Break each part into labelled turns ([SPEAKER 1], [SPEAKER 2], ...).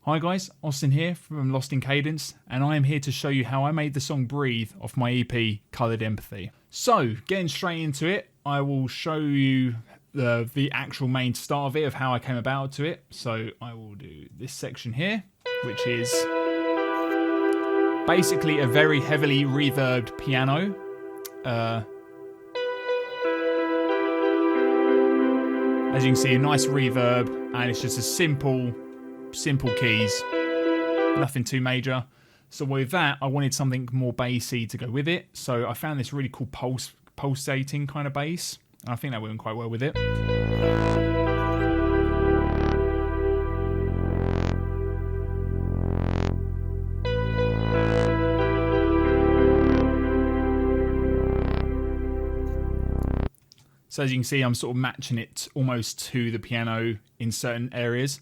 [SPEAKER 1] Hi guys, Austin here from Lost in Cadence, and I am here to show you how I made the song Breathe off my EP Coloured Empathy. So, getting straight into it, I will show you the actual main start of it, of how I came about to it. So I will do this section here, which is basically a very heavily reverbed piano. As you can see, a nice reverb, and it's just a simple keys, nothing too major. So with that, I wanted something more bassy to go with it. So I found this really cool pulsating kind of bass. And I think that went quite well with it. So as you can see, I'm sort of matching it almost to the piano in certain areas.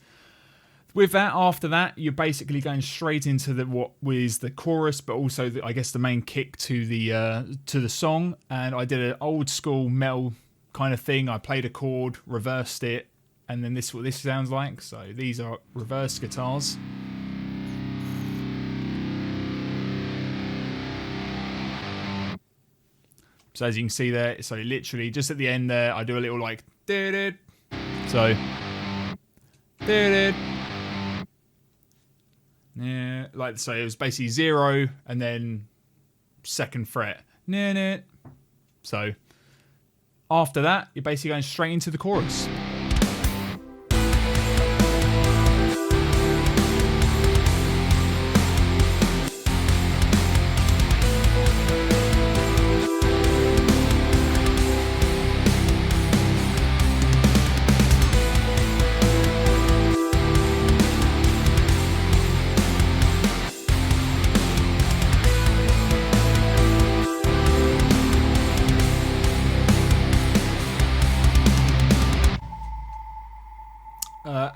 [SPEAKER 1] With that, after that, you're basically going straight into what was the chorus, but also I guess the main kick to the song. And I did an old school metal kind of thing. I played a chord, reversed it, and then this is what this sounds like. So these are reversed guitars. So as you can see there, so literally just at the end there, I do a little like so. Yeah, like so it was basically 0 and then 2nd fret. So after that, you're basically going straight into the chorus.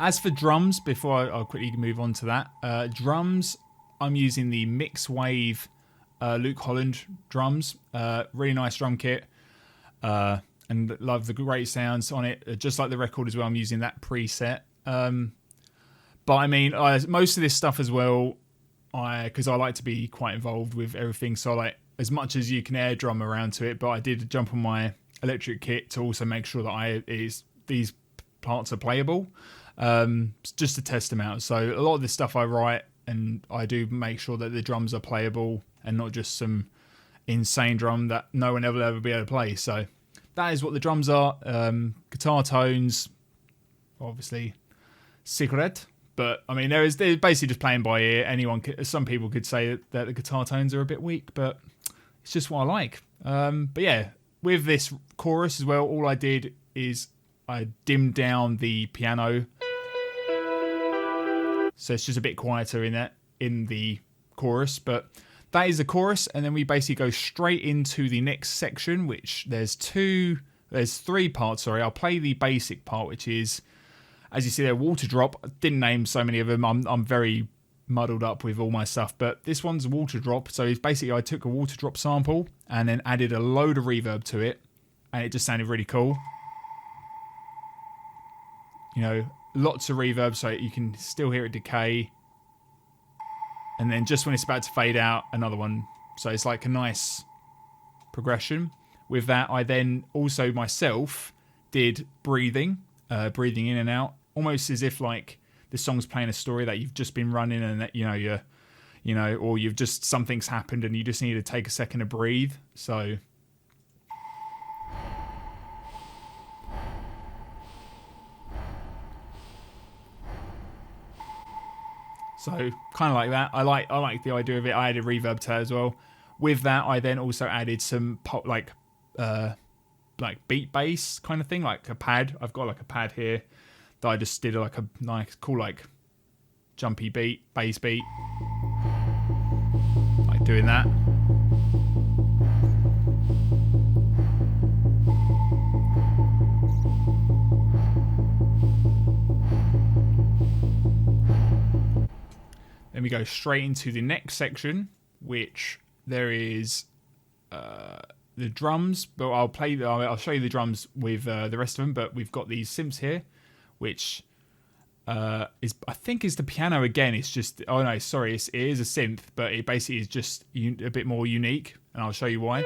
[SPEAKER 1] As for drums, before I'll quickly move on to that, drums, I'm using the Mix Wave Luke Holland drums. Really nice drum kit, and love the great sounds on it. Just like the record as well, I'm using that preset. But I mean, most of this stuff as well, because I like to be quite involved with everything, so I like as much as you can air drum around to it, but I did jump on my electric kit to also make sure that these parts are playable. Just to test them out. So a lot of this stuff I write, and I do make sure that the drums are playable and not just some insane drum that no one ever be able to play. So that is what the drums are. Guitar tones, obviously secret, but I mean they're basically just playing by ear. Some people could say that the guitar tones are a bit weak, but it's just what I like. But yeah, with this chorus as well, all I did is I dimmed down the piano, so it's just a bit quieter in the chorus. But that is the chorus, and then we basically go straight into the next section, which there's 3 parts. Sorry, I'll play the basic part, which is, as you see there, Water Drop. I didn't name so many of them. I'm very muddled up with all my stuff, but this one's Water Drop. So it's basically I took a Water Drop sample and then added a load of reverb to it, and it just sounded really cool. You know, lots of reverb so you can still hear it decay. And then just when it's about to fade out, another one. So it's like a nice progression. With that, I then also myself did breathing in and out, almost as if like the song's playing a story that you've just been running, and that or you've just, something's happened and you just need to take a second to breathe. So kind of like that. I like the idea of it. I added reverb to it as well. With that, I then also added some like beat bass kind of thing, like a pad. I've got like a pad here that I just did like a nice cool like jumpy bass beat, like doing that. Then we go straight into the next section, which there is the drums, but I'll show you the drums with the rest of them. But we've got these synths here, which is I think is the piano again. It's just oh no, sorry, it is a synth, but it basically is just a bit more unique, and I'll show you why.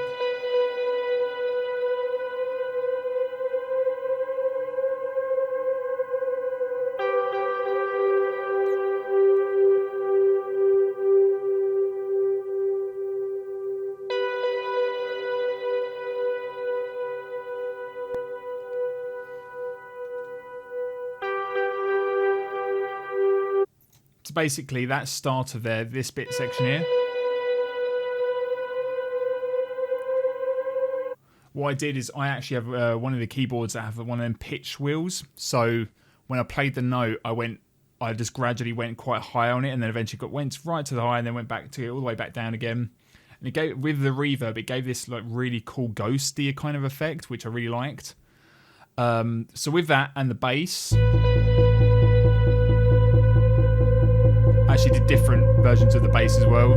[SPEAKER 1] So basically, that start of this bit section here. What I did is I actually have one of the keyboards that have one of them pitch wheels. So when I played the note, I just gradually went quite high on it, and then eventually went right to the high, and then went back to all the way back down again. And it gave, with the reverb, it gave this like really cool ghosty kind of effect, which I really liked. So with that and the bass, I actually did different versions of the bass as well.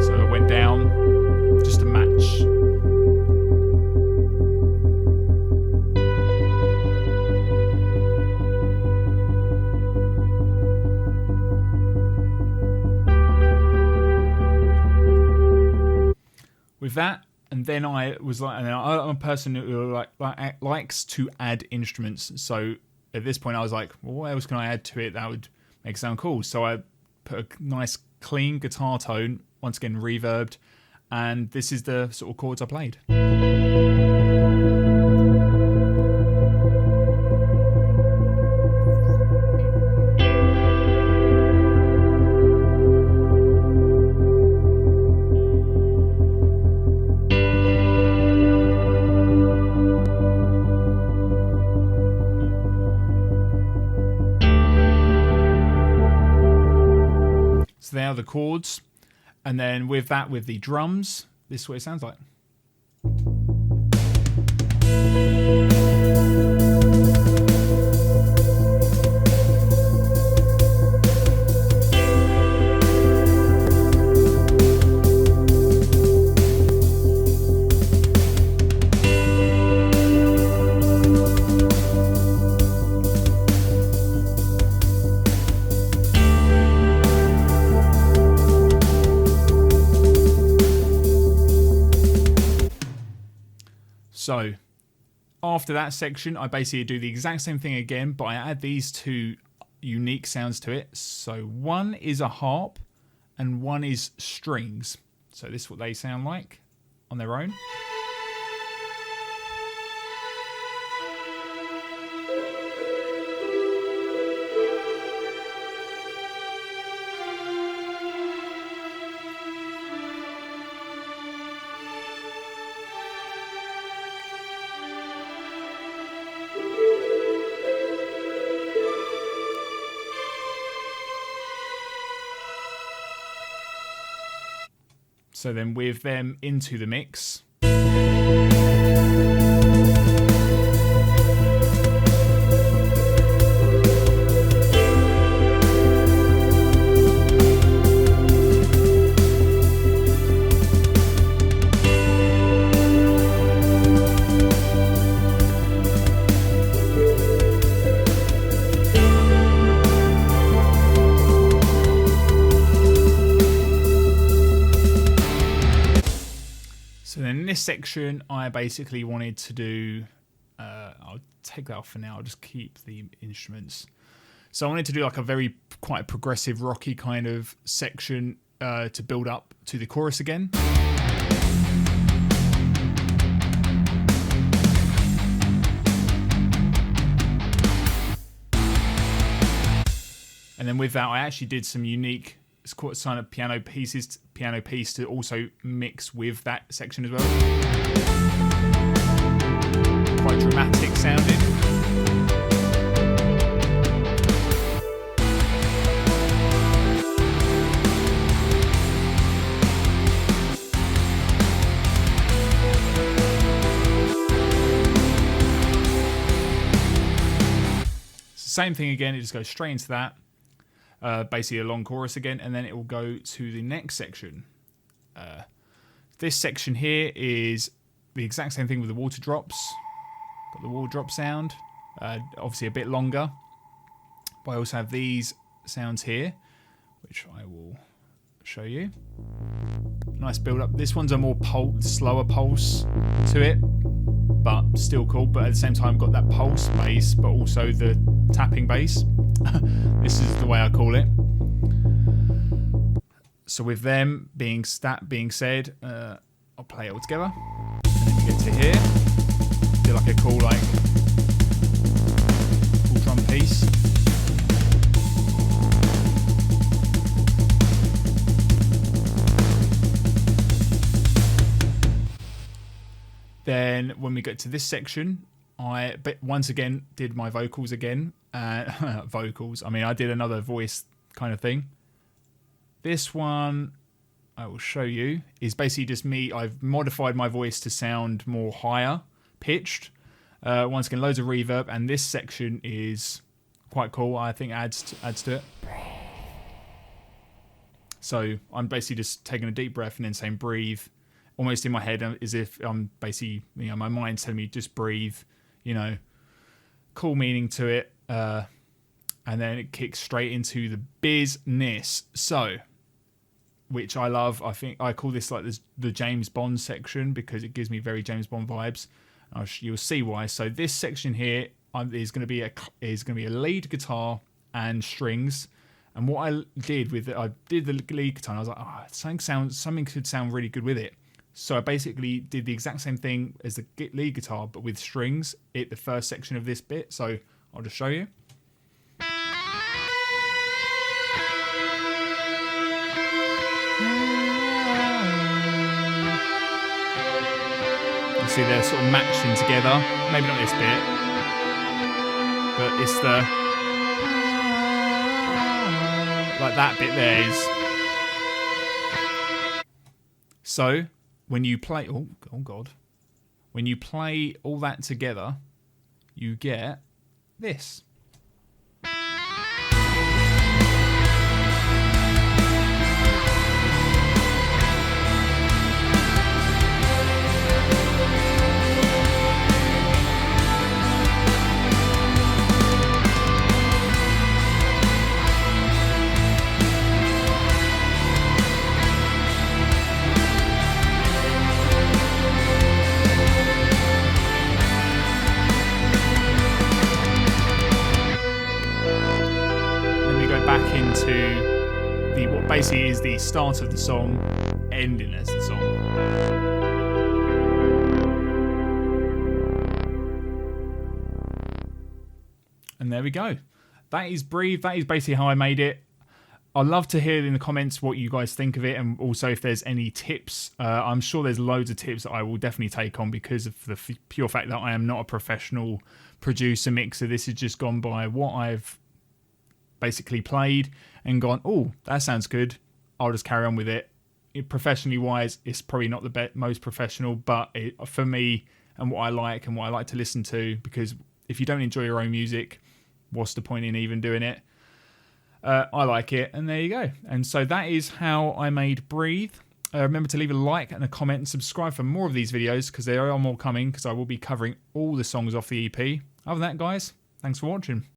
[SPEAKER 1] So I went down just to match. With that, and then I was like, and I'm a person who likes to add instruments. So at this point, I was like, well, what else can I add to it that would make it sound cool? So I put a nice clean guitar tone, once again reverbed, and this is the sort of chords I played. So they are the chords, and then with that, with the drums, this is what it sounds like. So after that section, I basically do the exact same thing again, but I add these two unique sounds to it. So one is a harp and one is strings. So this is what they sound like on their own. So then with them into the mix. So then in this section, I basically wanted to do, I'll take that off for now, I'll just keep the instruments. So I wanted to do like a quite progressive rocky kind of section to build up to the chorus again. And then with that, I actually did some unique kind of piano piece to also mix with that section as well. Quite dramatic sounding. Same thing again, it just goes straight into that. Basically a long chorus again, and then it will go to the next section. This section here is the exact same thing with the water drops. Got the water drop sound, obviously a bit longer. But I also have these sounds here, which I will show you. Nice build up. This one's a more slower pulse to it, but still cool. But at the same time, got that pulse bass, but also the tapping bass. This is the way I call it. So with them being said, I'll play it all together. And then you get to here. Do like a cool drum piece. Then when we get to this section, I once again did my vocals again. Vocals. I mean, I did another voice kind of thing. This one, I will show you, is basically just me. I've modified my voice to sound more higher pitched. Once again, loads of reverb, and this section is quite cool. I think adds to it. So I'm basically just taking a deep breath and then saying breathe, almost in my head, as if I'm basically, my mind's telling me just breathe, cool meaning to it. And then it kicks straight into the business. So, which I love. I think I call this the James Bond section because it gives me very James Bond vibes. You'll see why. So this section here is going to be a lead guitar and strings. And what I did with it, I did the lead guitar. And I was like, something could sound really good with it. So I basically did the exact same thing as the lead guitar, but with strings. The first section of this bit. So I'll just show you. See, they're sort of matching together. Maybe not this bit, but it's that bit there is. So when you play, oh god, when you play all that together, you get this. Back into what basically is the start of the song, ending as the song. And there we go. That is Breathe. That is basically how I made it. I'd love to hear in the comments what you guys think of it, and also if there's any tips. I'm sure there's loads of tips that I will definitely take on because of the pure fact that I am not a professional producer mixer. This has just gone by what I've basically played and gone, oh, that sounds good, I'll just carry on with it. Professionally wise, it's probably not the most professional, but for me and what I like to listen to, because if you don't enjoy your own music, what's the point in even doing it? I like it, and there you go. And so that is how I made Breathe. Remember to leave a like and a comment and subscribe for more of these videos, because there are more coming, because I will be covering all the songs off the EP. Other than that, guys, thanks for watching.